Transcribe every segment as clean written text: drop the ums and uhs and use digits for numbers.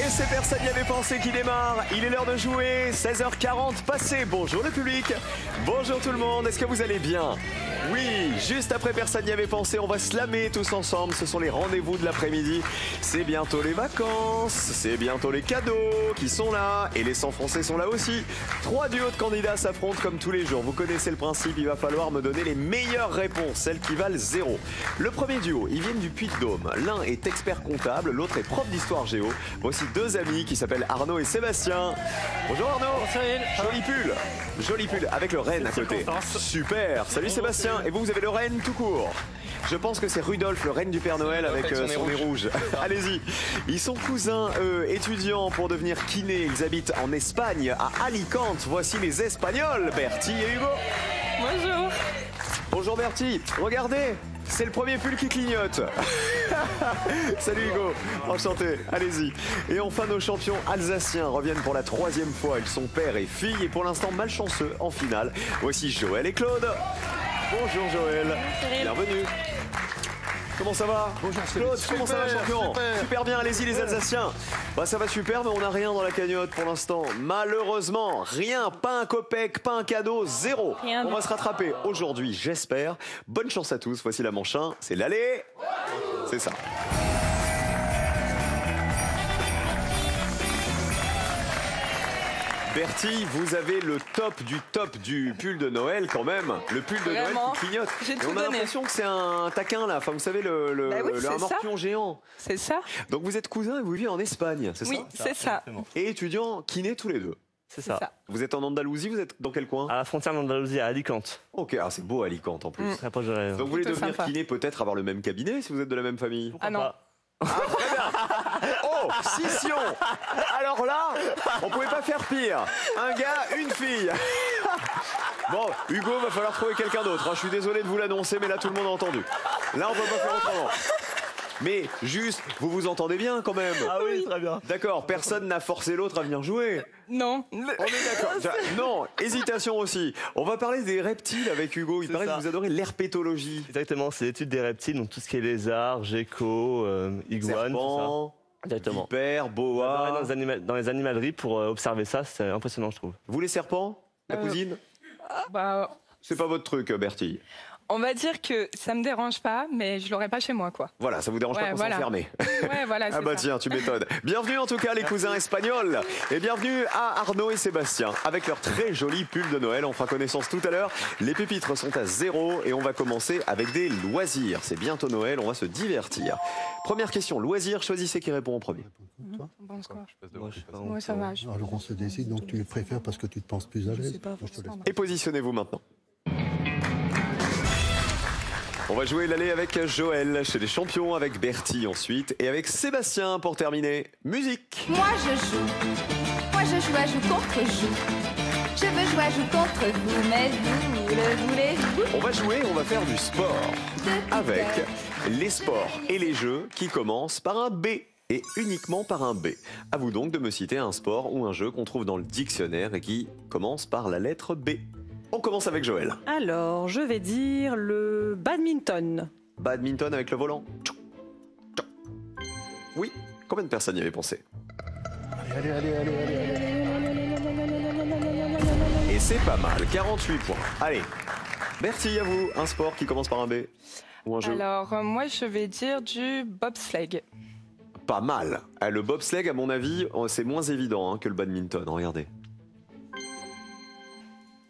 Et c'est Personne n'y avait pensé qui démarre. Il est l'heure de jouer. 16h40 passé. Bonjour le public. Bonjour tout le monde. Est-ce que vous allez bien? Oui, juste après Personne n'y avait pensé, on va slammer tous ensemble. Ce sont les rendez-vous de l'après-midi. C'est bientôt les vacances. C'est bientôt les cadeaux qui sont là. Et les sans-français sont là aussi. 3 duos de candidats s'affrontent comme tous les jours. Vous connaissez le principe. Il va falloir me donner les meilleures réponses, celles qui valent 0. Le premier duo, ils viennent du Puy-de-Dôme. L'un est expert comptable, l'autre est prof d'histoire géo. Voici 2 amis qui s'appellent Arnaud et Sébastien. Bonjour Arnaud. Joli pull. Joli pull avec le renne à côté. Super. Salut Sébastien. Et vous avez le renne tout court. Je pense que c'est Rudolf, le renne du Père Noël avec son nez rouge. Allez-y. Ils sont cousins, étudiants pour devenir kinés. Ils habitent en Espagne, à Alicante. Voici les Espagnols, Bertie et Hugo. Bonjour. Bonjour Bertie. Regardez, c'est le premier pull qui clignote. Salut Hugo, enchanté, allez-y. Et enfin nos champions alsaciens reviennent pour la 3e fois. Ils sont père et fille et pour l'instant malchanceux en finale. Voici Joël et Claude. Bonjour Joël, bienvenue. Comment ça va? Bonjour Claude, comment ça va champion? Super bien, allez-y les Alsaciens. Bah ça va super mais on n'a rien dans la cagnotte pour l'instant. Malheureusement, rien, pas un copec, pas un cadeau, 0. On va se rattraper aujourd'hui, j'espère. Bonne chance à tous, voici la manche 1, c'est l'aller. C'est ça. Bertie, vous avez le top du pull de Noël quand même. Le pull de Noël qui clignote. Et on a l'impression que c'est un taquin là. Enfin, vous savez, le morpion géant. C'est ça. Donc vous êtes cousins et vous vivez en Espagne, c'est ça? Oui, c'est ça. Et étudiants kinés tous les deux. C'est ça. Vous êtes en Andalousie, vous êtes dans quel coin? À la frontière d'Andalousie, à Alicante. Ok, ah, c'est beau Alicante en plus. Très proche de la... Donc vous voulez Plutôt devenir sympa. kiné, peut-être avoir le même cabinet si vous êtes de la même famille? Ah non. Ah, très bien. Oh, scission. Alors là, on pouvait pas faire pire. Un gars, une fille. Bon, Hugo, va falloir trouver quelqu'un d'autre. Je suis désolé de vous l'annoncer, mais là, tout le monde a entendu. Là, on peut pas faire autrement. Mais juste, vous vous entendez bien quand même? Ah oui, très bien. D'accord, personne n'a forcé l'autre à venir jouer. Non. On est d'accord. Non, hésitation aussi. On va parler des reptiles avec Hugo. Il paraît que vous adorez l'herpétologie. Exactement, c'est l'étude des reptiles, donc tout ce qui est lézards, geckos, iguanes, tout Serpents, ça. Exactement. vipères, boas. Dans les animaleries pour observer ça, c'est impressionnant, je trouve. Vous les serpents, la cousine? Bah, C'est pas votre truc, Bertie. on va dire que ça me dérange pas, mais je l'aurais pas chez moi, quoi. Voilà, ça vous dérange pas qu'on s'enferme. Ouais, voilà. Ah bah tiens, tu m'étonnes. Bienvenue en tout cas les cousins espagnols. Et bienvenue à Arnaud et Sébastien avec leur très joli pull de Noël. On fera connaissance tout à l'heure. Les pépitres sont à 0 et on va commencer avec des loisirs. C'est bientôt Noël, on va se divertir. Première question, loisirs, choisissez qui répond en premier. Bon score. Moi, je sais pas, Ouais, ça va. Alors on se décide, donc tu le préfères parce que tu te penses plus à l'aise. Et positionnez-vous maintenant. On va jouer l'aller avec Joël chez les champions, avec Bertie ensuite et avec Sébastien pour terminer. Musique. Moi je joue à joue contre joue. Je veux jouer à joue contre vous, mais vous le voulez-vous? On va jouer, on va faire du sport avec les sports et les jeux qui commencent par un B et uniquement par un B. À vous donc de me citer un sport ou un jeu qu'on trouve dans le dictionnaire et qui commence par la lettre B. On commence avec Joël. Alors, je vais dire le badminton. Badminton avec le volant. Oui, combien de personnes y avaient pensé? Allez. Et c'est pas mal, 48 points. Allez, Bertie, à vous, un sport qui commence par un B ou un jeu? Alors, moi, je vais dire du bobsleigh. Pas mal. Le bobsleigh, à mon avis, c'est moins évident que le badminton. Regardez.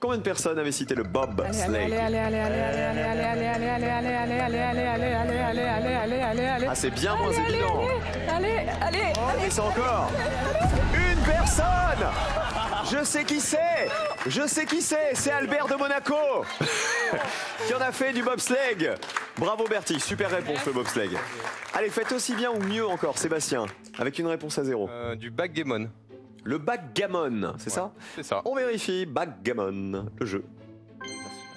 Combien de personnes avaient cité le bobsleigh? Ah, c'est bien moins évident. Allez. Et c'est encore une personne. Je sais qui c'est. C'est Albert de Monaco qui en a fait du bobsleigh. Bravo Bertie, super réponse le bobsleigh. Allez, faites aussi bien ou mieux encore Sébastien, avec une réponse à 0. Du backgammon. Le backgammon, c'est ça? C'est ça. On vérifie, backgammon, le jeu.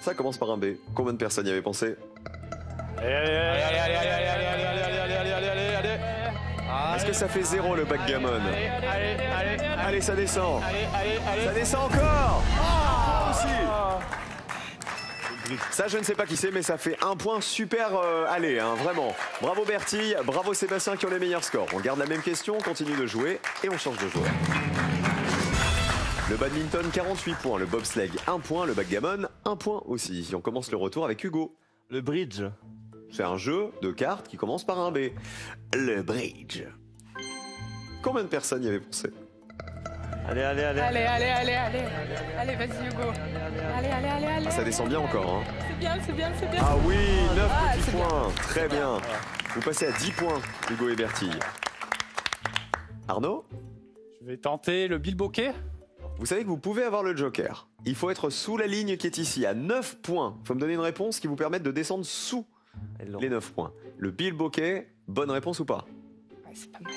Ça commence par un B. Combien de personnes y avaient pensé? Est-ce que ça fait 0 le backgammon? Allez, ça descend. Ça descend encore. Aussi. Ça, je ne sais pas qui c'est, mais ça fait un point super allé, hein, vraiment. Bravo Bertille, bravo Sébastien qui ont les meilleurs scores. On garde la même question, on continue de jouer et on change de joueur. Le badminton, 48 points. Le bobsleigh, 1 point. Le backgammon, 1 point aussi. On commence le retour avec Hugo. Le bridge. C'est un jeu de cartes qui commence par un B. Le bridge. Combien de personnes y avaient pensé? Allez, allez, allez. Allez, allez, allez, allez. Allez, vas-y, Hugo. Allez, allez, allez, allez. Ah, ça descend bien encore. Hein. C'est bien, c'est bien, c'est bien. Ah oui, 9 petits c'est bien. points. Très bien. Vous passez à 10 points, Hugo et Bertille. Arnaud, Je vais tenter le bilboquet. vous savez que vous pouvez avoir le joker. Il faut être sous la ligne qui est ici, à 9 points. Il faut me donner une réponse qui vous permette de descendre sous les 9 points. Le bilboquet, bonne réponse ou pas? Ouais, c'est pas mal.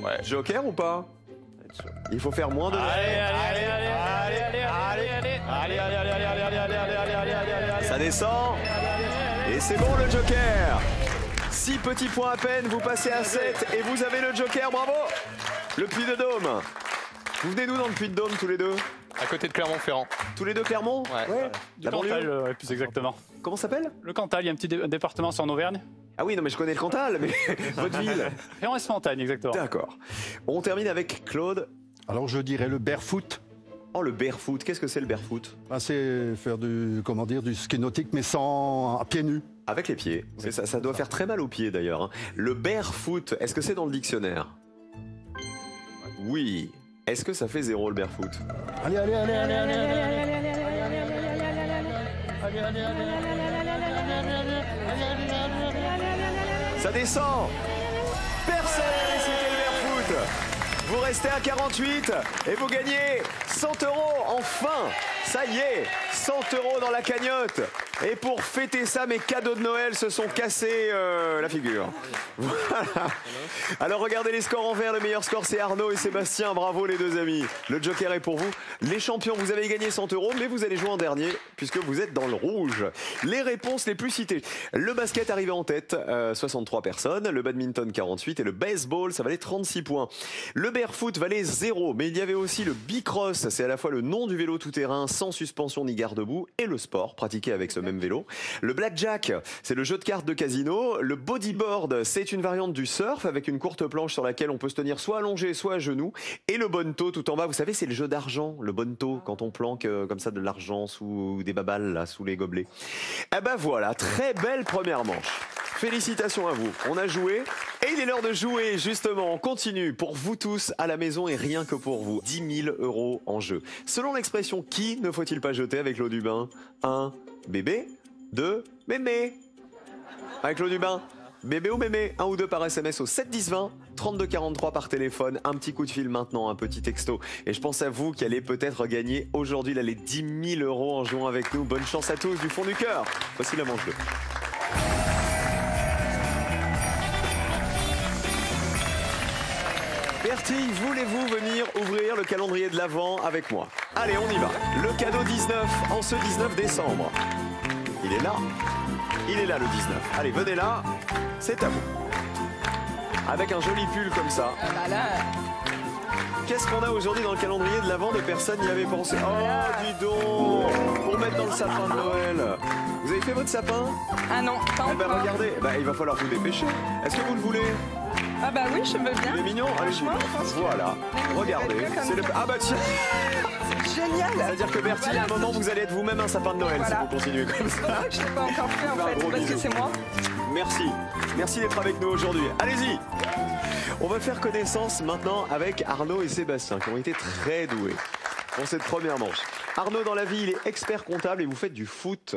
Ouais. Joker ou pas? Il faut faire moins de 9. Ça descend. Et c'est bon le joker. 6 petits points à peine, vous passez à 7 et vous avez le joker, bravo. Le Puy-de-Dôme. Vous venez d'où dans le Puy-de-Dôme tous les deux? À côté de Clermont-Ferrand. Tous les deux Clermont? Ouais. Du La banlieue. Cantal, ouais, plus exactement. Comment ça s'appelle? Le Cantal, il y a un petit département sur en Auvergne. Ah oui, non mais je connais le Cantal, mais votre ville. Ferrand-Montagne, exactement. D'accord. On termine avec Claude. Alors je dirais le barefoot. Oh, le barefoot. Qu'est-ce que c'est le barefoot? Ben, c'est faire du ski nautique mais sans à pieds nus. Avec les pieds. C'est ça, ça doit faire très mal aux pieds d'ailleurs. Hein. Le barefoot, est-ce que c'est dans le dictionnaire? Oui. Est-ce que ça fait 0 le barefoot? Allez, allez, allez, allez, allez, allez. Ça descend. Personne n'a cité le barefoot. Vous restez à 48 et vous gagnez 100 €. Enfin, ça y est, 100 € dans la cagnotte. Et pour fêter ça, mes cadeaux de Noël se sont cassés la figure. Voilà. Alors regardez les scores en vert. Le meilleur score, c'est Arnaud et Sébastien. Bravo les deux amis. Le joker est pour vous. Les champions, vous avez gagné 100 €, mais vous allez jouer en dernier puisque vous êtes dans le rouge. Les réponses les plus citées. Le basket arrivait en tête, 63 personnes. Le badminton, 48. Et le baseball, ça valait 36 points. Le barefoot valait 0. Mais il y avait aussi le bicross. C'est à la fois le nom du vélo tout-terrain sans suspension ni garde-boue et le sport pratiqué avec ce même vélo. Le blackjack, c'est le jeu de cartes de casino. Le bodyboard, c'est une variante du surf avec une courte planche sur laquelle on peut se tenir soit allongé, soit à genoux. Et le bonto tout en bas, vous savez, c'est le jeu d'argent, le bonto, quand on planque comme ça de l'argent sous des babales, là, sous les gobelets. Eh ben voilà, très belle première manche. Félicitations à vous. On a joué et il est l'heure de jouer justement. On continue pour vous tous à la maison et rien que pour vous. 10 000 € en jeu. Selon l'expression, qui ne faut-il pas jeter avec l'eau du bain? 1. Bébé. 2. Mémé. Avec l'eau du bain. Bébé ou mémé, 1 ou 2 par SMS au 7 10 20, 32 43 par téléphone, un petit coup de fil maintenant, un petit texto. Et je pense à vous qui allez peut-être gagner aujourd'hui là, les 10 000 € en jouant avec nous. Bonne chance à tous du fond du cœur. Voici la manche 2. Bertille, voulez-vous venir ouvrir le calendrier de l'Avent avec moi? Allez, on y va. Le cadeau 19 en ce 19 décembre. Il est là. Il est là le 19. Allez, venez là. C'est à vous. Avec un joli pull comme ça. Ah bah là, Qu'est-ce qu'on a aujourd'hui dans le calendrier de l'Avent de personne n'y avait pensé? Oh, dis donc. Pour mettre dans le sapin de Noël. Vous avez fait votre sapin? ah non, pas Eh ben encore. regardez, il va falloir vous dépêcher. Est-ce que vous le voulez? Ah bah oui, je veux Il est bien. mignon? Allez, Franchement, je pense que- voilà. Regardez. C'est le... Ah bah tiens. Génial. C'est-à-dire que Bertille, à un moment, vous allez être vous-même un sapin de Noël Voilà. si vous continuez comme C'est pour ça. ça que je l'ai pas encore fait en Un fait, gros parce que bisou. c'est moi. Merci. Merci d'être avec nous aujourd'hui. Allez-y. On va faire connaissance maintenant avec Arnaud et Sébastien qui ont été très doués pour cette première manche. Arnaud, dans la vie, il est expert comptable et vous faites du foot.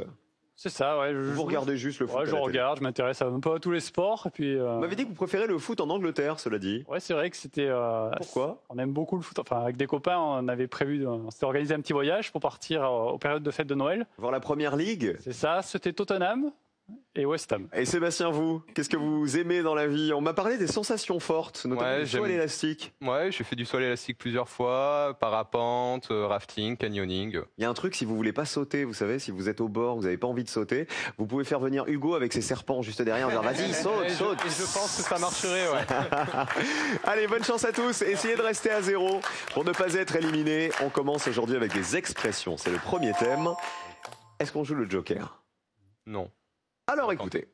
C'est ça, ouais. Vous regardez juste le foot. Ouais, à je la télé. regarde, je m'intéresse un peu à tous les sports. Et puis, Vous m'avez dit que vous préférez le foot en Angleterre, cela dit. ouais, c'est vrai que c'était. Pourquoi? On aime beaucoup le foot. Enfin, avec des copains, on avait prévu, on s'était organisé un petit voyage pour partir aux périodes de fête de Noël. Voir la première ligue. C'est ça, c'était Tottenham et West Ham. Et Sébastien, vous, qu'est-ce que vous aimez dans la vie? On m'a parlé des sensations fortes, notamment Ouais, du saut à j'aime. l'élastique. Ouais, j'ai fait du saut à l'élastique plusieurs fois, parapente, rafting, canyoning. Il y a un truc, si vous voulez pas sauter, vous savez, si vous êtes au bord, vous n'avez pas envie de sauter, vous pouvez faire venir Hugo avec ses serpents juste derrière, dire vas-y, saute, Et saute. je pense que ça marcherait, ouais. Allez, bonne chance à tous. Essayez de rester à 0 pour ne pas être éliminé. On commence aujourd'hui avec des expressions. C'est le premier thème. Est-ce qu'on joue le joker? Non. Alors écoutez.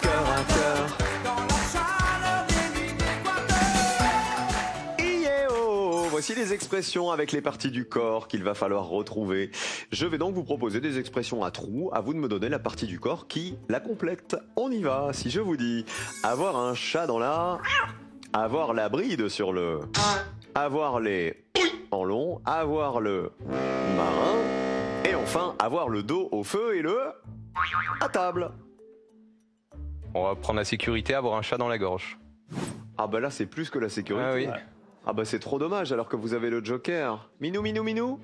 Cœur à cœur. Iéo. Voici les expressions avec les parties du corps qu'il va falloir retrouver. Je vais donc vous proposer des expressions à trous. À vous de me donner la partie du corps qui la complète. On y va. Si je vous dis avoir un chat dans la... Avoir la bride sur le... Avoir les... en long. Avoir le... marin. Et enfin, avoir le dos au feu et le... à table. On va prendre la sécurité, avoir un chat dans la gorge. Ah bah là, c'est plus que la sécurité. Ah oui. Ah bah c'est trop dommage alors que vous avez le joker. Minou, minou, minou.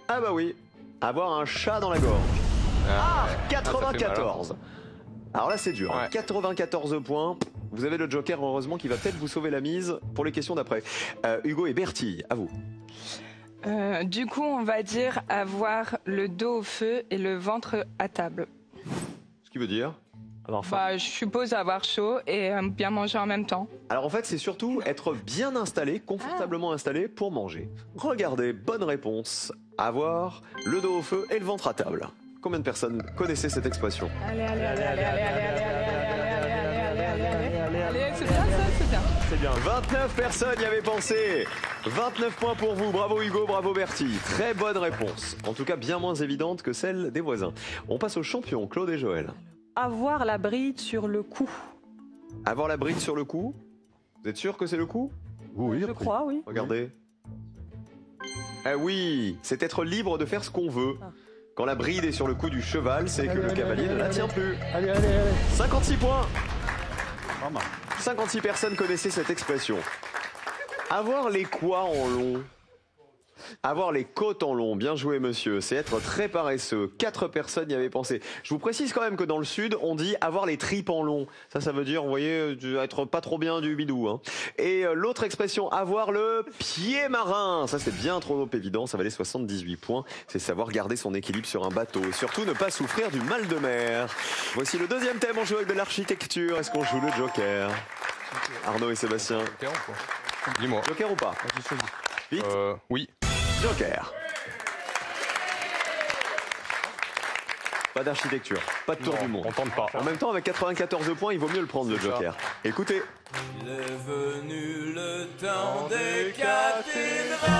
Ah bah oui. Avoir un chat dans la gorge. Ah, ouais. Ça fait mal, 94. Alors là c'est dur. Ouais. 94 points. Vous avez le joker heureusement qui va peut-être vous sauver la mise pour les questions d'après. Hugo et Bertie, à vous. Du coup, on va dire avoir le dos au feu et le ventre à table. Ce qui veut dire... Alors, enfin, Bah, je suppose avoir chaud et bien manger en même temps. Alors en fait c'est surtout être bien installé, confortablement installé pour manger. Regardez, bonne réponse. Avoir le dos au feu et le ventre à table. Combien de personnes connaissaient cette expression? Allez, allez, allez, allez, allez, allez, allez, allez, allez, allez, allez, allez, c'est bien ça, c'est bien. C'est bien. 29 personnes y avaient pensé. 29 points pour vous. Bravo Hugo, bravo Bertie. Très bonne réponse. En tout cas, bien moins évidente que celle des voisins. On passe aux champions, Claude et Joël. Avoir la bride sur le cou. Avoir la bride sur le cou. Vous êtes sûr que c'est le cou? Oui, Je après. crois, oui. Regardez. Ah oui, c'est être libre de faire ce qu'on veut. Quand la bride est sur le cou du cheval, c'est que le cavalier ne la tient plus. Allez, allez, allez. 56 points. Pas mal. 56 personnes connaissaient cette expression. Avoir les quoi en long? Avoir les côtes en long, bien joué monsieur, c'est être très paresseux. 4 personnes y avaient pensé. Je vous précise quand même que dans le sud, on dit avoir les tripes en long. Ça veut dire, vous voyez, être pas trop bien du bidou. Hein. Et l'autre expression, avoir le pied marin. Ça c'est bien trop évident, ça valait 78 points. C'est savoir garder son équilibre sur un bateau. Et surtout ne pas souffrir du mal de mer. Voici le deuxième thème, on joue avec de l'architecture. Est-ce qu'on joue le joker? Arnaud et Sébastien. Dis-moi. Joker ou pas? Vite. Oui. Joker. Pas d'architecture, pas de tour Non, du monde. on tente pas. En même temps, avec 94 points, il vaut mieux le prendre, le C'est ça. Joker. Écoutez. Il est venu le temps des cathédrales.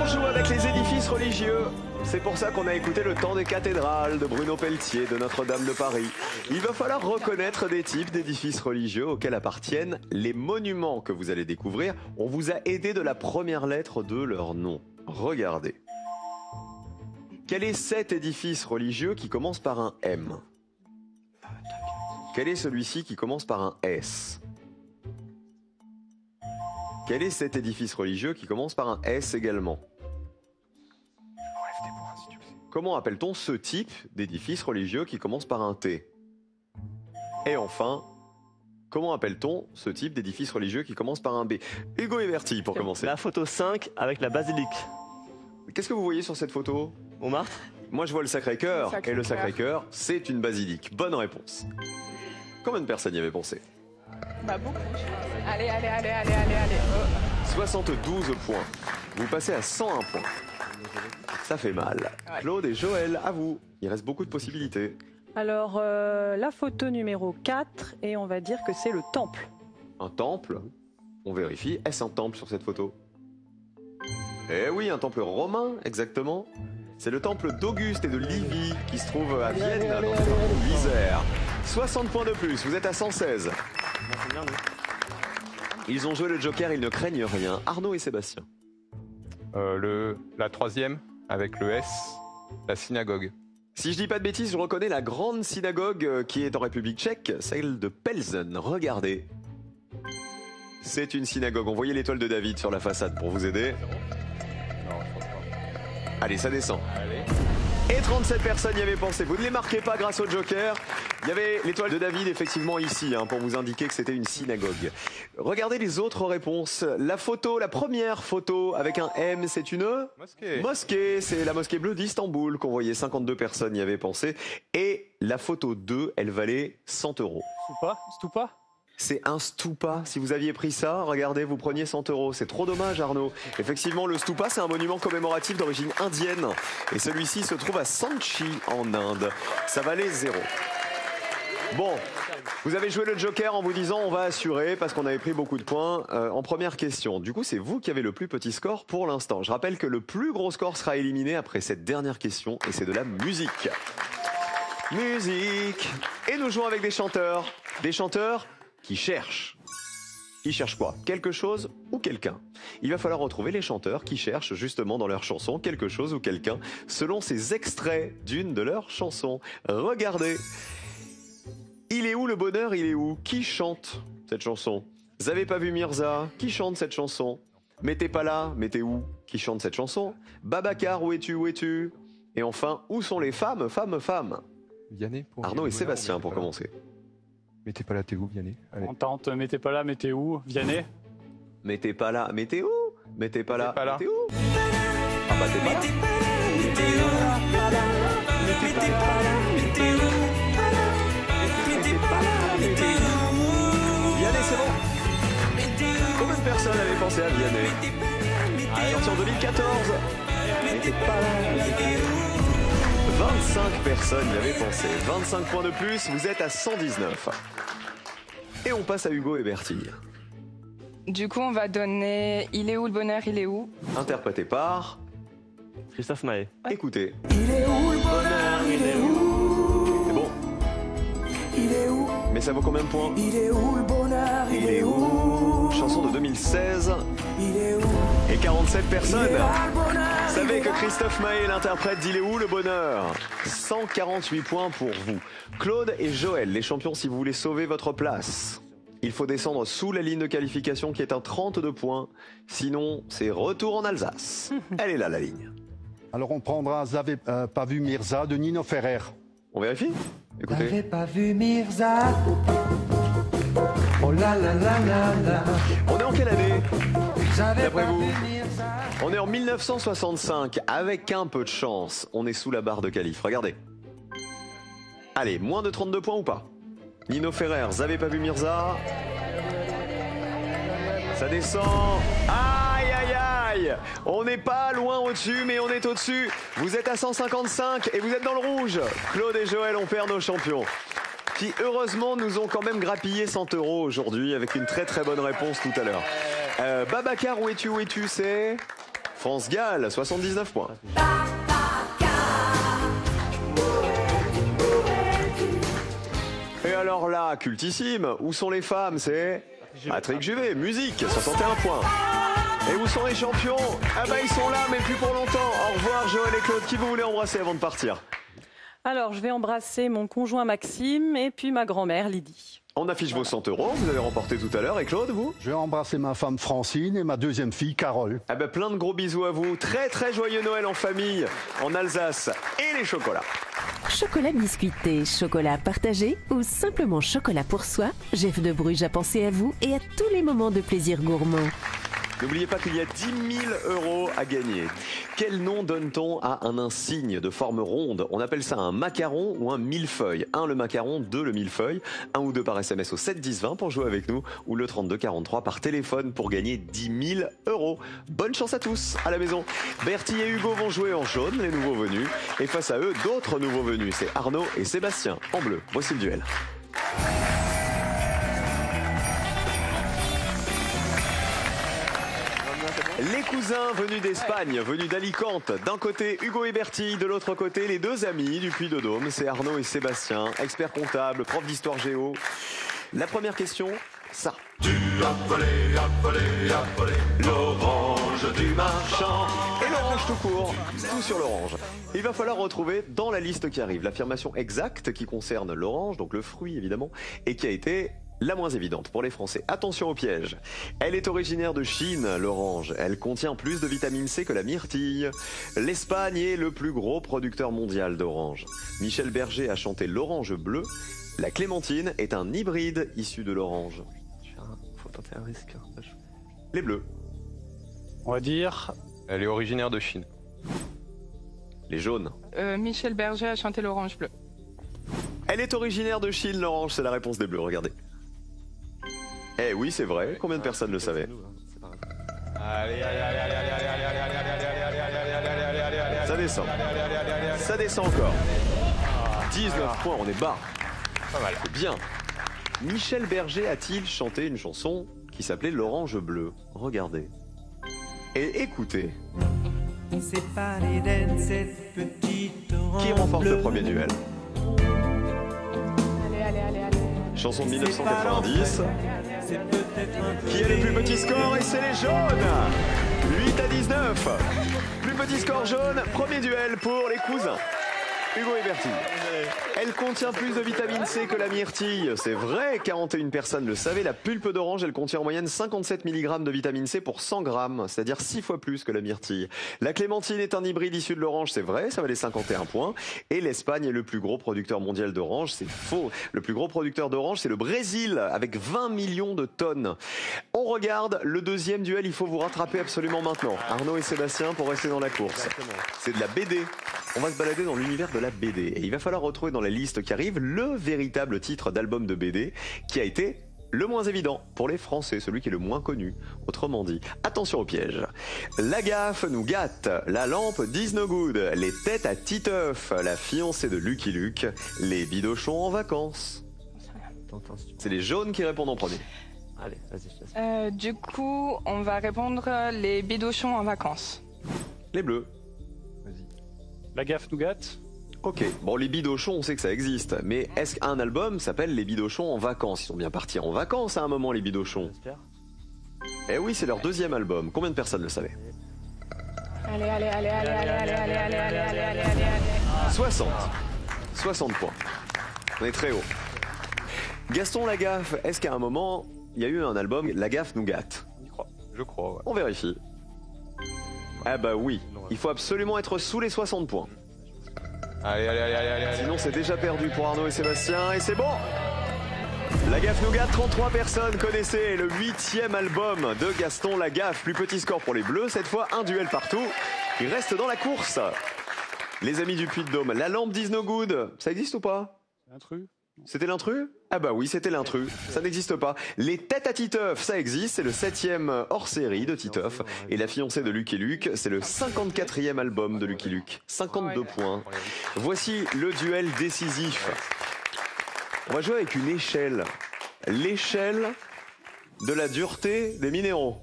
On joue avec les édifices religieux. C'est pour ça qu'on a écouté le temps des cathédrales de Bruno Pelletier, de Notre-Dame de Paris. Il va falloir reconnaître des types d'édifices religieux auxquels appartiennent les monuments que vous allez découvrir. On vous a aidé de la première lettre de leur nom. Regardez. Quel est cet édifice religieux qui commence par un M? Quel est celui-ci qui commence par un S? Quel est cet édifice religieux qui commence par un S également? Comment appelle-t-on ce type d'édifice religieux qui commence par un T? Et enfin, comment appelle-t-on ce type d'édifice religieux qui commence par un B? Hugo et Bertie pour commencer. la photo 5 avec la basilique. Qu'est-ce que vous voyez sur cette photo? Montmartre. Moi je vois le Sacré-Cœur. Le Et le Sacré-Cœur. Sacré-Cœur, c'est une basilique. Bonne réponse. Combien de personnes y avaient pensé? Bah, beaucoup. Allez, allez, allez, allez, allez, allez. Oh. 72 points. Vous passez à 101 points. Ça fait mal. Ouais. Claude et Joël, à vous. Il reste beaucoup de possibilités. Alors, la photo numéro 4, et on va dire que c'est le temple. Un temple. On vérifie. Est-ce un temple sur cette photo? Eh oui, un temple romain, exactement. C'est le temple d'Auguste et de Livie qui se trouve à Vienne, dans l'Isère. 60 points de plus, vous êtes à 116. Ils ont joué le Joker, ils ne craignent rien. Arnaud et Sébastien. La troisième, avec le S, la synagogue. Si je dis pas de bêtises, je reconnais la grande synagogue qui est en République tchèque, celle de Pelzen. Regardez. C'est une synagogue. On voyait l'étoile de David sur la façade pour vous aider. Non, je pense pas. Allez, ça descend. Allez. Et 37 personnes y avaient pensé. Vous ne les marquez pas grâce au Joker. Il y avait l'étoile de David effectivement ici pour vous indiquer que c'était une synagogue. Regardez les autres réponses. La photo, la première photo avec un M, c'est une Mosquée. mosquée. C'est la mosquée bleue d'Istanbul qu'on voyait. 52 personnes y avaient pensé. Et la photo 2, elle valait 100 €. Stupa. C'est un stupa. Si vous aviez pris ça, regardez, vous preniez 100 €. C'est trop dommage, Arnaud. Effectivement, le stupa, c'est un monument commémoratif d'origine indienne. Et celui-ci se trouve à Sanchi, en Inde. Ça valait 0. Bon, vous avez joué le joker en vous disant on va assurer parce qu'on avait pris beaucoup de points en première question. Du coup, c'est vous qui avez le plus petit score pour l'instant. Je rappelle que le plus gros score sera éliminé après cette dernière question et c'est de la musique. Musique. Et nous jouons avec des chanteurs. Des chanteurs qui cherchent. Ils cherchent quoi? Quelque chose ou quelqu'un. Il va falloir retrouver les chanteurs qui cherchent justement dans leur chanson quelque chose ou quelqu'un selon ces extraits d'une de leurs chansons. Regardez. Il est où le bonheur, il est où? Qui chante cette chanson? Vous avez pas vu Mirza? Qui chante cette chanson? Mais t'es pas là, mais t'es où? Qui chante cette chanson? Babacar, où es-tu, où es-tu? Et enfin, où sont les femmes? Vianney pour Arnaud et Sébastien pour commencer. Mais t'es pas là, t'es où, Vianney? On tente, mais t'es pas là, mais t'es où? Vianney? Mais t'es pas là, mais t'es où? Mais t'es pas là, pas là. mais t'es où? Ah bah t'es pas là. Vianney, c'est bon. Combien de personnes avaient pensé à Vianney? Sorti en 2014. Mais t'es pas là. 25 personnes y avaient pensé. 25 points de plus, vous êtes à 119. Et on passe à Hugo et Bertille. Du coup, on va donner Il est où le bonheur, il est où? Interprété par Christophe Maé. Écoutez. Il est où le bonheur, il est où? C'est bon. Il est où? Mais ça vaut combien de points? Il est où le bonheur, il est où? Chanson de 2016. Il est où? Et 47 personnes Le bonheur, savaient que Christophe Maé, l'interprète d'Il est où le bonheur? 148 points pour vous. Claude et Joël, les champions, si vous voulez sauver votre place, il faut descendre sous la ligne de qualification qui est un 32 points. Sinon, c'est retour en Alsace. Elle est là, la ligne. Alors on prendra Vous avez pas vu Mirza de Nino Ferrer. On vérifie? Écoutez. T'avais pas vu Mirza? Oh là là là là là. On est en quelle année? J'avais D'après pas vous? vu Mirza. On est en 1965. Avec un peu de chance, on est sous la barre de qualif. Regardez. Allez, moins de 32 points ou pas? Nino Ferrer, vous avez pas vu Mirza? Ça descend. Aïe aïe aïe. On n'est pas loin au-dessus, mais on est au-dessus. Vous êtes à 155 et vous êtes dans le rouge. Claude et Joël, on perd nos champions, qui heureusement nous ont quand même grappillé 100 € aujourd'hui avec une très très bonne réponse tout à l'heure. Babacar, où es-tu, c'est France Gall, 79 points. Et alors là, cultissime, où sont les femmes, c'est Patrick Juvet, musique, 61 points. Et où sont les champions? Ah bah ils sont là, mais plus pour longtemps. Au revoir Joël et Claude, qui vous voulez embrasser avant de partir? Alors, je vais embrasser mon conjoint Maxime et puis ma grand-mère Lydie. On affiche vos 100 €, vous avez remporté tout à l'heure. Et Claude, vous? Je vais embrasser ma femme Francine et ma deuxième fille Carole. Ah bah plein de gros bisous à vous. Très très joyeux Noël en famille, en Alsace. Et les chocolats. Chocolat biscuité, chocolat partagé ou simplement chocolat pour soi, Jeff de Bruges a pensé à vous et à tous les moments de plaisir gourmand. N'oubliez pas qu'il y a 10 000 € à gagner. Quel nom donne-t-on à un insigne de forme ronde? On appelle ça un macaron ou un millefeuille. 1 le macaron, 2 le millefeuille. 1 ou 2 par SMS au 7 10 20 pour jouer avec nous, ou le 32 43 par téléphone pour gagner 10 000 €. Bonne chance à tous à la maison. Bertie et Hugo vont jouer en jaune, les nouveaux venus. Et face à eux, d'autres nouveaux venus. C'est Arnaud et Sébastien en bleu. Voici le duel. Les cousins venus d'Espagne, venus d'Alicante. D'un côté, Hugo et Bertie. De l'autre côté, les deux amis du Puy-de-Dôme. C'est Arnaud et Sébastien, experts comptables, profs d'histoire géo. La première question, ça. Tu as volé l'orange du marchand. Et l'orange tout court, tout sur l'orange. Il va falloir retrouver dans la liste qui arrive l'affirmation exacte qui concerne l'orange, donc le fruit évidemment, et qui a été la moins évidente pour les Français. Attention au piège. Elle est originaire de Chine, l'orange. Elle contient plus de vitamine C que la myrtille. L'Espagne est le plus gros producteur mondial d'orange. Michel Berger a chanté l'orange bleue. La clémentine est un hybride issu de l'orange. Faut tenter un risque. Les bleus. On va dire... Elle est originaire de Chine. Les jaunes. Michel Berger a chanté l'orange bleue. Elle est originaire de Chine, l'orange, c'est la réponse des bleus, regardez. Eh oui, c'est vrai. Combien de personnes le savaient? Ça descend. Ça descend encore. 19 points, on est bas. Pas mal. C'est bien. Michel Berger a-t-il chanté une chanson qui s'appelait L'Orange Bleu? Regardez. Et écoutez. Séparé d'elle, cette petite orange Qui remporte le premier duel? Allez. Chanson de 1990. c'est peut-être un peu Qui a le plus petit score? Et c'est les jaunes. 8 à 19. Plus petit score jaune. Premier duel pour les cousins. Hugo et Bertille. Elle contient plus de vitamine C que la myrtille. C'est vrai, 41 personnes le savaient. La pulpe d'orange, elle contient en moyenne 57 mg de vitamine C pour 100 grammes, c'est-à-dire 6 fois plus que la myrtille. La clémentine est un hybride issu de l'orange, c'est vrai, ça valait 51 points. Et l'Espagne est le plus gros producteur mondial d'orange, c'est faux. Le plus gros producteur d'orange, c'est le Brésil, avec 20 millions de tonnes. On regarde le deuxième duel, il faut vous rattraper absolument maintenant. Arnaud et Sébastien pour rester dans la course. C'est de la BD. On va se balader dans l'univers de la BD. Et il va falloir retrouver dans la liste qui arrive le véritable titre d'album de BD qui a été le moins évident pour les Français, celui qui est le moins connu. Autrement dit, attention au piège. La gaffe nous gâte, la lampe dis no good, les têtes à Titeuf, la fiancée de Lucky Luke, les bidochons en vacances. C'est les jaunes qui répondent en premier. Allez, vas-y, je te laisse. Du coup, on va répondre les bidochons en vacances. Les bleus. La gaffe nougat. Ok, bon les bidochons on sait que ça existe, mais est-ce qu'un album s'appelle les bidochons en vacances? Ils sont bien partis en vacances à un moment les bidochons. J'espère. Eh oui, c'est leur deuxième album, combien de personnes le savaient? Allez. 60 points, on est très haut. Gaston Lagaffe, est-ce qu'à un moment il y a eu un album La Gaffe nous gâte? Je crois, ouais. On vérifie. Ah bah oui, il faut absolument être sous les 60 points. Allez. Sinon c'est déjà perdu pour Arnaud et Sébastien et c'est bon. La Gaffe Nougat, 33 personnes connaissaient le 8e album de Gaston Lagaffe. Plus petit score pour les Bleus, cette fois un duel partout. Il reste dans la course. Les amis du Puy-de-Dôme, la lampe dis no good, ça existe ou pas? Intrus. C'était l'intrus? Ah bah oui, c'était l'intrus. Ça n'existe pas. Les têtes à Titeuf, ça existe. C'est le 7e hors-série de Titeuf. Et la fiancée de Lucky Luke, c'est le 54e album de Lucky Luke. 52 points. Voici le duel décisif. On va jouer avec une échelle. L'échelle de la dureté des minéraux.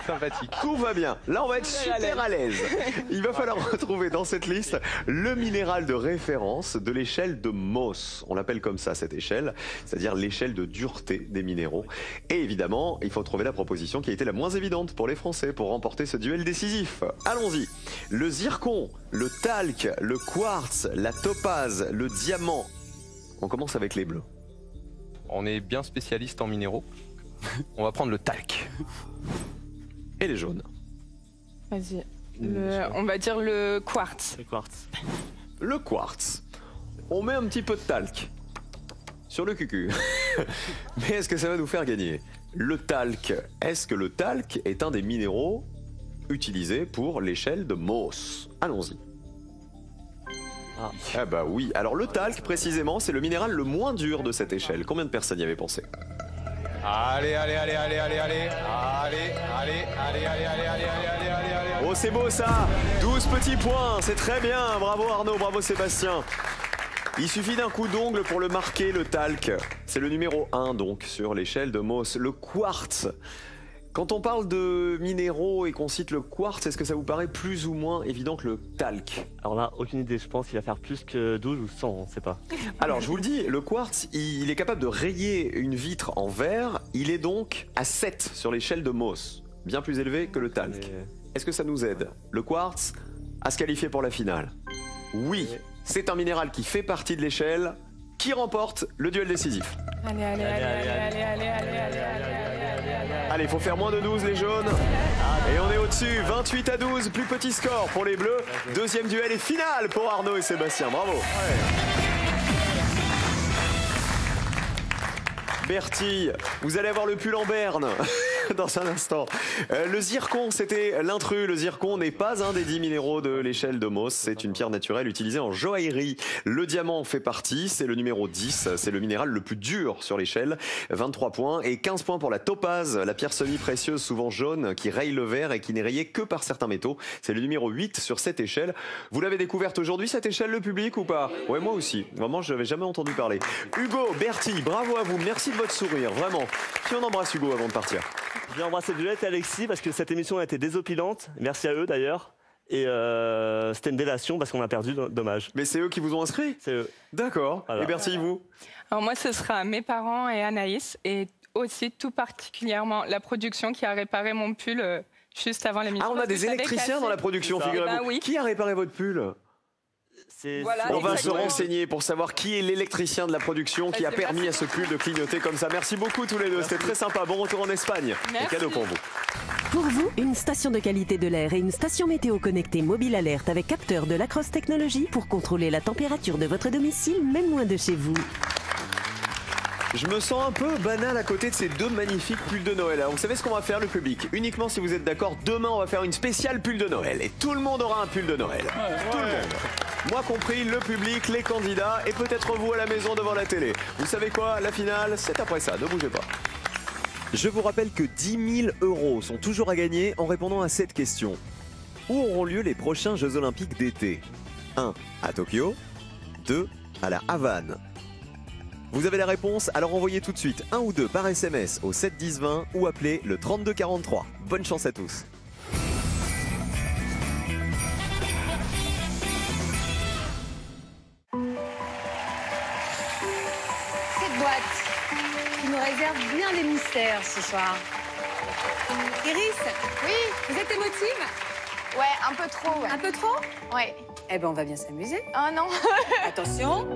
Sympathique. Tout va bien. Là, on va être super à l'aise. Il va falloir retrouver dans cette liste le minéral de référence de l'échelle de Mohs. On l'appelle comme ça, cette échelle, c'est-à-dire l'échelle de dureté des minéraux. Et évidemment, il faut trouver la proposition qui a été la moins évidente pour les Français pour remporter ce duel décisif. Allons-y. Le zircon, le talc, le quartz, la topaze, le diamant. On commence avec les bleus. On est bien spécialiste en minéraux. On va prendre le talc. Et les jaunes. Vas-y. On va dire le quartz. Le quartz. Le quartz. On met un petit peu de talc sur le cucu. Mais est-ce que ça va nous faire gagner? Le talc. Est-ce que le talc est un des minéraux utilisés pour l'échelle de Mohs? Allons-y. Ah bah oui. Alors le talc, précisément, c'est le minéral le moins dur de cette échelle. Combien de personnes y avaient pensé? Allez. Oh, c'est beau ça! 12 petits points, c'est très bien. Bravo Arnaud, bravo Sébastien. Il suffit d'un coup d'ongle pour le marquer, le talc. C'est le numéro 1 donc sur l'échelle de Mohs. Le quartz. Quand on parle de minéraux et qu'on cite le quartz, est-ce que ça vous paraît plus ou moins évident que le talc? Alors là, aucune idée, je pense qu'il va faire plus que 12 ou 100, on ne sait pas. Alors je vous le dis, le quartz, il est capable de rayer une vitre en verre, il est donc à 7 sur l'échelle de Mohs, bien plus élevé que le talc. Est-ce que ça nous aide, le quartz, à se qualifier pour la finale? Oui, c'est un minéral qui fait partie de l'échelle, qui remporte le duel décisif. Allez, il faut faire moins de 12 les jaunes. Et on est au-dessus, 28 à 12, plus petit score pour les bleus. Deuxième duel et finale pour Arnaud et Sébastien, bravo. Bertille, vous allez avoir le pull en berne. dans un instant. Le zircon, c'était l'intrus. Le zircon n'est pas un des 10 minéraux de l'échelle de Mohs. C'est une pierre naturelle utilisée en joaillerie. Le diamant fait partie, c'est le numéro 10. C'est le minéral le plus dur sur l'échelle. 23 points et 15 points pour la topaze, la pierre semi-précieuse souvent jaune qui raye le verre et qui n'est rayée que par certains métaux. C'est le numéro 8 sur cette échelle. Vous l'avez découverte aujourd'hui, cette échelle, le public, ou pas? Ouais, moi aussi. Vraiment, je n'avais jamais entendu parler. Hugo, Bertie, bravo à vous. Merci de votre sourire, vraiment. Qui on embrasse Hugo avant de partir? Je vais embrasser Violette et Alexis parce que cette émission a été désopilante. Merci à eux d'ailleurs. Et c'était une délation parce qu'on a perdu, dommage. Mais c'est eux qui vous ont inscrit? C'est eux. D'accord. Voilà. Et Bertie, vous? Alors moi, ce sera mes parents et Anaïs, et aussi tout particulièrement la production qui a réparé mon pull juste avant l'émission. Ah, on a des électriciens dans la production, figurez-vous. Oui. Qui a réparé votre pull? Voilà, on va se exactement. renseigner pour savoir qui est l'électricien de la production qui a permis à ce pull de clignoter comme ça. Merci beaucoup tous les deux, c'était très sympa. Bon retour en Espagne. Merci. Et cadeau pour vous. Pour vous, une station de qualité de l'air et une station météo connectée Mobile Alert avec capteur de Lacrosse Technologies pour contrôler la température de votre domicile, même loin de chez vous. Je me sens un peu banal à côté de ces deux magnifiques pulls de Noël. Alors, vous savez ce qu'on va faire, le public? Uniquement si vous êtes d'accord, demain on va faire une spéciale pull de Noël. Et tout le monde aura un pull de Noël. Tout le monde. Moi compris, le public, les candidats et peut-être vous à la maison devant la télé. Vous savez quoi? La finale, c'est après ça, ne bougez pas. Je vous rappelle que 10 000 € sont toujours à gagner en répondant à cette question. Où auront lieu les prochains Jeux Olympiques d'été? 1. À Tokyo. 2. À la Havane. Vous avez la réponse, alors envoyez tout de suite 1 ou 2 par SMS au 7 10 20 ou appelez le 32 43. Bonne chance à tous. Cette boîte qui nous réserve bien des mystères ce soir. Iris, oui, vous êtes émotive? Ouais, un peu trop. Ouais. Un peu trop? Ouais. Eh ben, on va bien s'amuser. Oh non. Attention.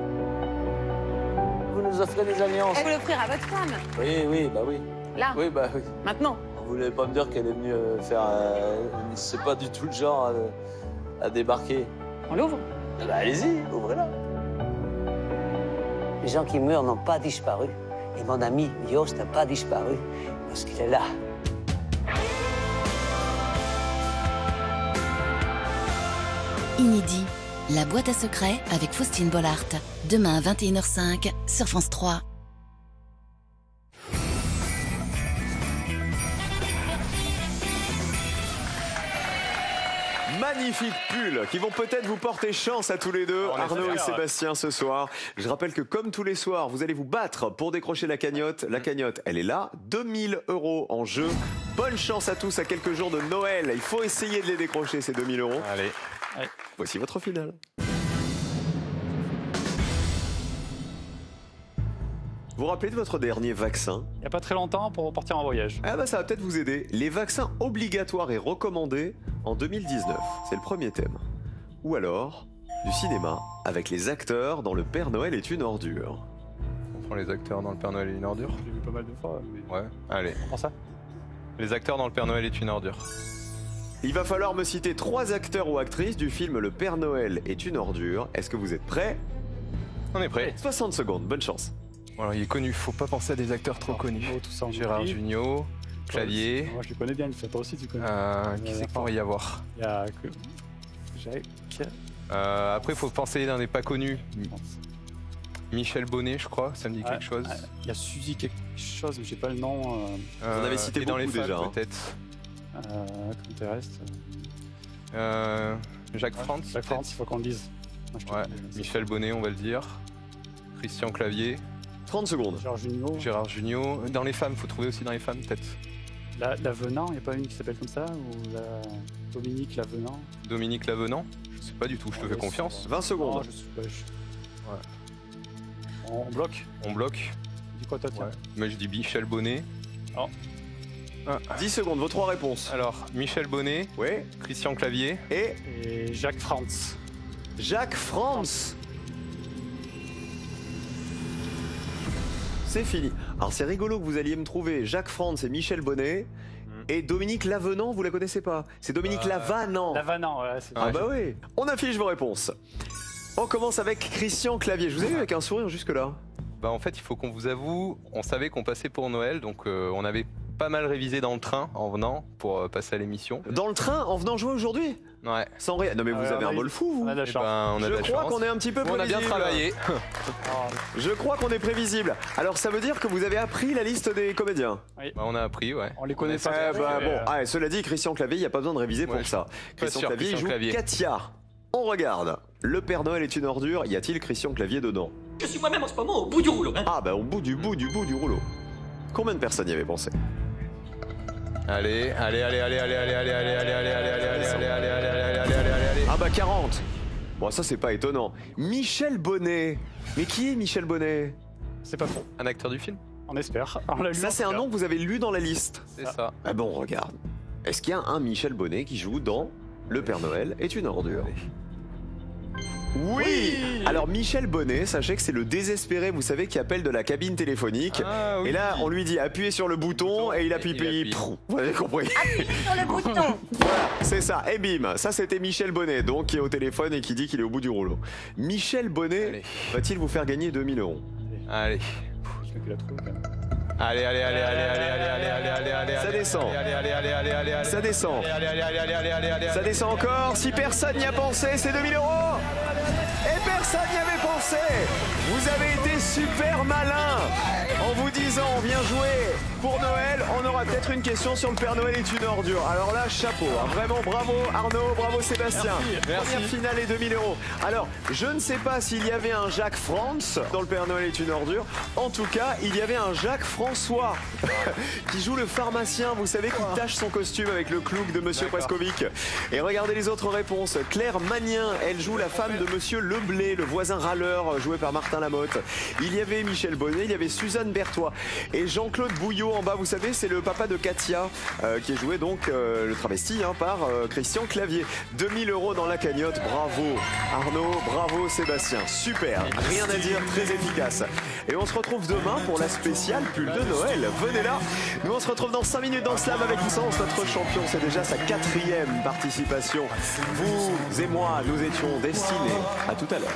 Vous nous offrez des alliances. Elle faut l'offrir à votre femme. Oui, oui, bah oui. Là. Oui, bah oui. Maintenant. Vous voulez pas me dire qu'elle est venue faire... c'est pas du tout le genre à débarquer. On l'ouvre? Bah allez-y, ouvrez-la. Les gens qui meurent n'ont pas disparu. Et mon ami Yost n'a pas disparu parce qu'il est là. Inédit, la boîte à secrets avec Faustine Bollard. Demain à 21h05 sur France 3. Magnifiques pulls qui vont peut-être vous porter chance à tous les deux, Arnaud et Sébastien, ce soir. Je rappelle que comme tous les soirs, vous allez vous battre pour décrocher la cagnotte. La cagnotte, elle est là, 2 000 € en jeu. Bonne chance à tous à quelques jours de Noël. Il faut essayer de les décrocher, ces 2 000 €. Allez. Voici votre finale. Vous vous rappelez de votre dernier vaccin? Il n'y a pas très longtemps pour partir en voyage. Ah bah ça va peut-être vous aider. Les vaccins obligatoires et recommandés en 2019. C'est le premier thème. Ou alors, du cinéma, avec les acteurs dans Le Père Noël est une ordure. On prend les acteurs dans Le Père Noël est une ordure? Je l'ai vu pas mal de fois. Mais... Ouais, allez. Comment ça? Les acteurs dans Le Père Noël est une ordure. Il va falloir me citer 3 acteurs ou actrices du film Le Père Noël est une ordure. Est-ce que vous êtes prêts? On est prêts. 60 secondes, bonne chance. Alors il est connu, faut pas penser à des acteurs trop connus. Tout ça, Gérard Jugnot, Clavier. Moi je les connais bien, toi aussi tu connais. Qui c'est qu'il pourrait y avoir? Il y a Jacques. Après il faut penser dans des pas connus. Michel Bonnet je crois, ça me dit quelque chose. Il y a Suzy quelque chose, mais j'ai pas le nom. Vous en avez cité dans beaucoup les déjà. Femmes, peut-être. Comme terrestre. Jacques Frantz. Jacques Frantz, il faut qu'on le dise. Ouais. Michel Bonnet on va le dire. Christian Clavier. 30 secondes. Gérard Jugnot. Dans les femmes, faut trouver aussi dans les femmes peut-être. Lavenant, il n'y a pas une qui s'appelle comme ça? Ou Dominique Lavenant? Dominique Lavenant? Je sais pas du tout, je te fais confiance. 20 secondes. Non, je suis pas... Ouais. On bloque? On bloque. Dis quoi toi, tiens? Ouais. Moi je dis Michel Bonnet. Oh. 10 secondes, vos 3 réponses. Alors, Michel Bonnet. Oui. Christian Clavier. Et Jacques Frantz. Jacques Frantz. C'est fini. Alors c'est rigolo que vous alliez me trouver Jacques Frantz et Michel Bonnet. Et Dominique Lavenant, vous la connaissez pas? C'est Dominique Lavanant. Lavanant, ouais. Ah bah oui. On affiche vos réponses. On commence avec Christian Clavier. Je vous ai vu avec un sourire jusque-là. Bah en fait, il faut qu'on vous avoue, on savait qu'on passait pour Noël, donc on avait pas mal révisé dans le train en venant pour passer à l'émission. Dans le train, en venant jouer aujourd'hui? Ouais. Sans rien. Non mais vous avez un bol fou, vous. On a de la chance. Je crois qu'on est un petit peu prévisible. On a bien travaillé. Je crois qu'on est prévisible. Alors ça veut dire que vous avez appris la liste des comédiens? Oui. Bah, on a appris, ouais. On les connaît pas. Cela dit, Christian Clavier, il n'y a pas besoin de réviser pour ça. Christian Clavier, il joue Katia. On regarde. Le Père Noël est une ordure. Y a-t-il Christian Clavier dedans? Je suis moi-même en ce moment au bout du rouleau. Hein. Ah bah au bout du rouleau. Combien de personnes y avaient pensé? Allez. Ah bah 40. Bon ça c'est pas étonnant. Michel Bonnet. Mais qui est Michel Bonnet? C'est pas faux. Un acteur du film? On espère. On l'a lu. Ça c'est un nom que vous avez lu dans la liste. C'est ça. Ah bon, regarde. Est-ce qu'il y a un Michel Bonnet qui joue dans Le Père Noël est une ordure? Oui. Alors Michel Bonnet, sachez que c'est le désespéré, vous savez, qui appelle de la cabine téléphonique. Ah, oui. Et là, on lui dit appuyez sur le bouton et il appuie. Vous avez compris? Appuyez sur le bouton. Voilà, c'est ça. Et bim, ça c'était Michel Bonnet, donc qui est au téléphone et qui dit qu'il est au bout du rouleau. Michel Bonnet va-t-il vous faire gagner 2000 €? Allez. Je l'ai trouvé quand même. Allez. Ça descend. Ça descend. Ça descend encore. Si personne n'y a pensé, c'est 2000 €. Et personne n'y avait pensé. Vous avez été super malin en vous disant bien joué. Pour Noël, on aura peut-être une question sur Le Père Noël est une ordure. Alors là, chapeau. Hein. Vraiment, bravo Arnaud, bravo Sébastien. Merci. Première finale et 2000 €. Alors, je ne sais pas s'il y avait un Jacques France dans Le Père Noël est une ordure. En tout cas, il y avait un Jacques François qui joue le pharmacien, vous savez, qui tâche son costume avec le clouk de Monsieur Prescovic. Et regardez les autres réponses. Claire Magnin, elle joue la femme de Monsieur Leblé, le voisin râleur, joué par Martin Lamotte. Il y avait Michel Bonnet, il y avait Suzanne Berthois. Et Jean-Claude Bouillot en bas, vous savez, c'est le papa de Katia, qui est joué donc, le travesti, par Christian Clavier. 2000 € dans la cagnotte, bravo Arnaud, bravo Sébastien, super, rien à dire, très efficace. Et on se retrouve demain pour la spéciale pull de Noël. Venez là, nous on se retrouve dans 5 minutes dans Slam avec Licence, notre champion, c'est déjà sa 4e participation. Vous et moi, nous étions destinés à tout à l'heure.